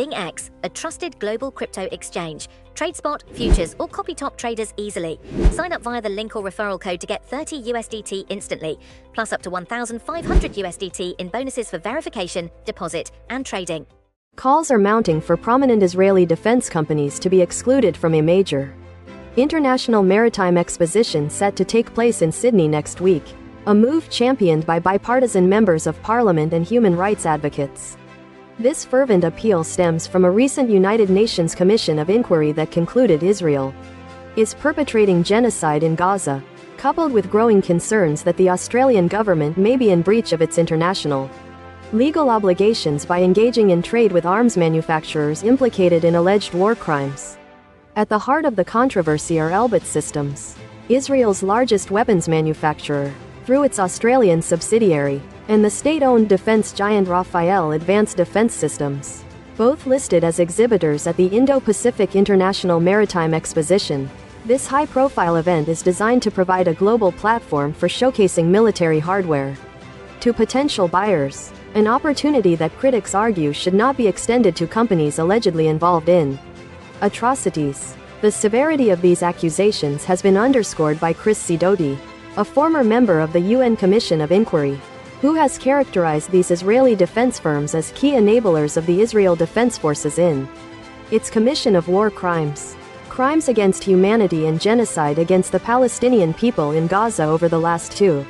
BingX, a trusted global crypto exchange. Trade spot, futures, or copy top traders easily. Sign up via the link or referral code to get 30 USDT instantly, plus up to 1,500 USDT in bonuses for verification, deposit, and trading. Calls are mounting for prominent Israeli defense companies to be excluded from a major international maritime exposition set to take place in Sydney next week, a move championed by bipartisan members of parliament and human rights advocates. This fervent appeal stems from a recent United Nations Commission of Inquiry that concluded Israel is perpetrating genocide in Gaza, coupled with growing concerns that the Australian government may be in breach of its international legal obligations by engaging in trade with arms manufacturers implicated in alleged war crimes. At the heart of the controversy are Elbit Systems, Israel's largest weapons manufacturer, through its Australian subsidiary, and the state-owned defense giant Rafael Advanced Defense Systems, both listed as exhibitors at the Indo-Pacific International Maritime Exposition. This high-profile event is designed to provide a global platform for showcasing military hardware to potential buyers, an opportunity that critics argue should not be extended to companies allegedly involved in atrocities. The severity of these accusations has been underscored by Chris Sidoti, a former member of the UN Commission of Inquiry, who has characterized these Israeli defense firms as key enablers of the Israel Defense Forces in its commission of war crimes, crimes against humanity and genocide against the Palestinian people in Gaza over the last 2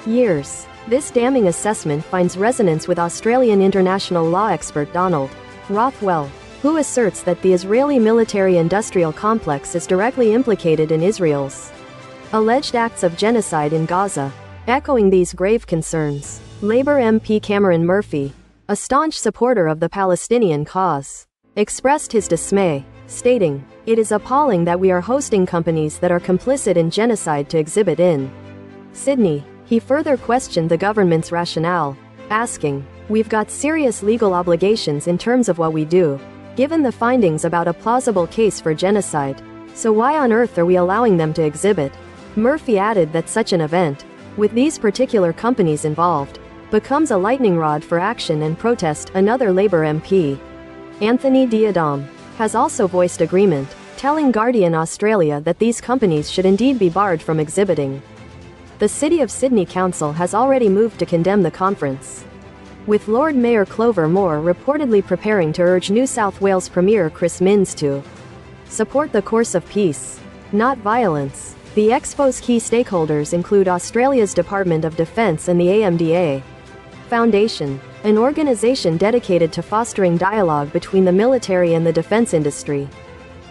years. This damning assessment finds resonance with Australian international law expert Donald Rafael, who asserts that the Israeli military-industrial complex is directly implicated in Israel's alleged acts of genocide in Gaza. Echoing these grave concerns, Labour MP Cameron Murphy, a staunch supporter of the Palestinian cause, expressed his dismay, stating, "It is appalling that we are hosting companies that are complicit in genocide to exhibit in Sydney." He further questioned the government's rationale, asking, "We've got serious legal obligations in terms of what we do, given the findings about a plausible case for genocide. So why on earth are we allowing them to exhibit?" Murphy added that such an event, with these particular companies involved, becomes a lightning rod for action and protest. Another Labour MP, Anthony Diadam, has also voiced agreement, telling Guardian Australia that these companies should indeed be barred from exhibiting. The City of Sydney Council has already moved to condemn the conference, with Lord Mayor Clover Moore reportedly preparing to urge New South Wales Premier Chris Minns to support the course of peace, not violence. The Expo's key stakeholders include Australia's Department of Defence and the AMDA Foundation, an organisation dedicated to fostering dialogue between the military and the defence industry.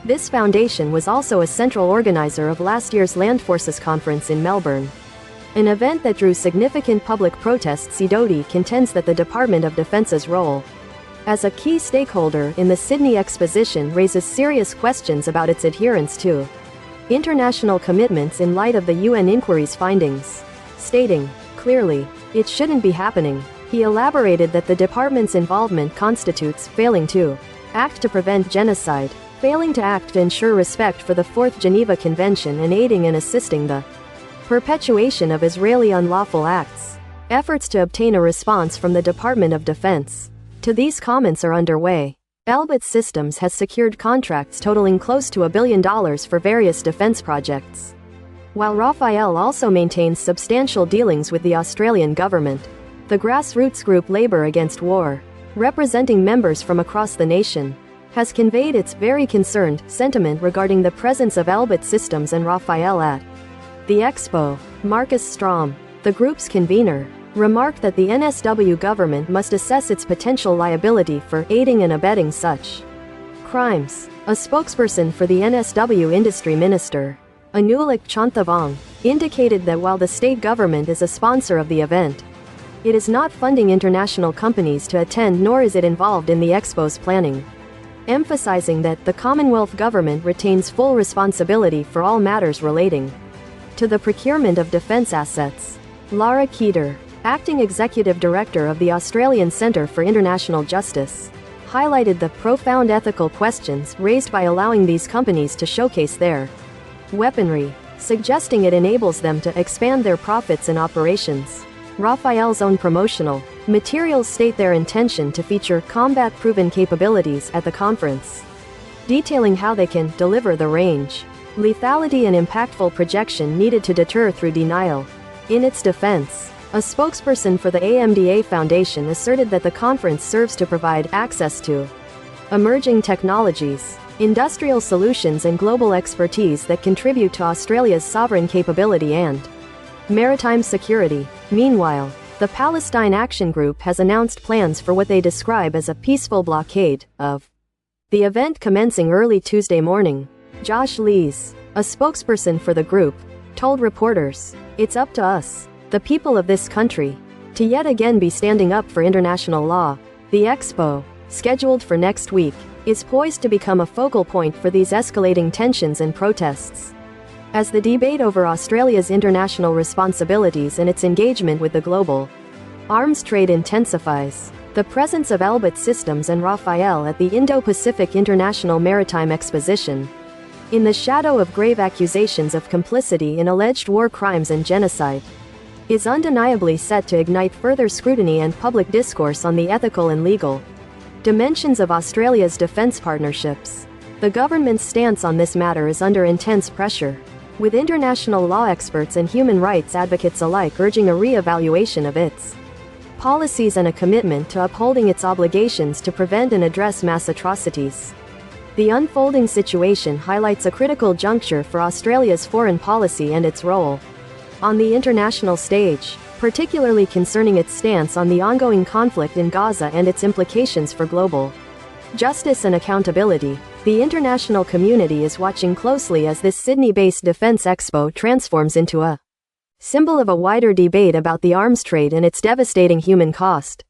This foundation was also a central organiser of last year's Land Forces Conference in Melbourne, an event that drew significant public protests. Sidoti contends that the Department of Defence's role as a key stakeholder in the Sydney Exposition raises serious questions about its adherence to international commitments in light of the UN inquiry's findings, stating, "Clearly, it shouldn't be happening." He elaborated that the department's involvement constitutes failing to act to prevent genocide, failing to act to ensure respect for the Fourth Geneva Convention, and aiding and assisting the perpetuation of Israeli unlawful acts. Efforts to obtain a response from the Department of Defense to these comments are underway. Elbit Systems has secured contracts totaling close to $1 billion for various defense projects, while Rafael also maintains substantial dealings with the Australian government. The grassroots group Labour Against War, representing members from across the nation, has conveyed its very concerned sentiment regarding the presence of Elbit Systems and Rafael at the Expo. Marcus Strom, the group's convener, remarked that the NSW government must assess its potential liability for aiding and abetting such crimes. A spokesperson for the NSW industry minister, Anulik Chanthavong, indicated that while the state government is a sponsor of the event, it is not funding international companies to attend, nor is it involved in the Expo's planning, emphasizing that the Commonwealth government retains full responsibility for all matters relating to the procurement of defense assets. Lara Keeter, acting executive director of the Australian Centre for International Justice, highlighted the profound ethical questions raised by allowing these companies to showcase their weaponry, suggesting it enables them to expand their profits and operations. Rafael's own promotional Materials state their intention to feature combat-proven capabilities at the conference, detailing how they can deliver the range, lethality and impactful projection needed to deter through denial. In its defense, a spokesperson for the AMDA Foundation asserted that the conference serves to provide access to emerging technologies, industrial solutions and global expertise that contribute to Australia's sovereign capability and maritime security. Meanwhile, the Palestine Action Group has announced plans for what they describe as a peaceful blockade of the event commencing early Tuesday morning. Josh Lees, a spokesperson for the group, told reporters, "It's up to us, the people of this country, to yet again be standing up for international law." The Expo, scheduled for next week, is poised to become a focal point for these escalating tensions and protests. As the debate over Australia's international responsibilities and its engagement with the global arms trade intensifies, the presence of Elbit Systems and Rafael at the Indo-Pacific International Maritime Exposition, in the shadow of grave accusations of complicity in alleged war crimes and genocide, is undeniably set to ignite further scrutiny and public discourse on the ethical and legal dimensions of Australia's defence partnerships. The government's stance on this matter is under intense pressure, with international law experts and human rights advocates alike urging a re-evaluation of its policies and a commitment to upholding its obligations to prevent and address mass atrocities. The unfolding situation highlights a critical juncture for Australia's foreign policy and its role on the international stage, particularly concerning its stance on the ongoing conflict in Gaza and its implications for global justice and accountability. The international community is watching closely as this Sydney-based Defence Expo transforms into a symbol of a wider debate about the arms trade and its devastating human cost.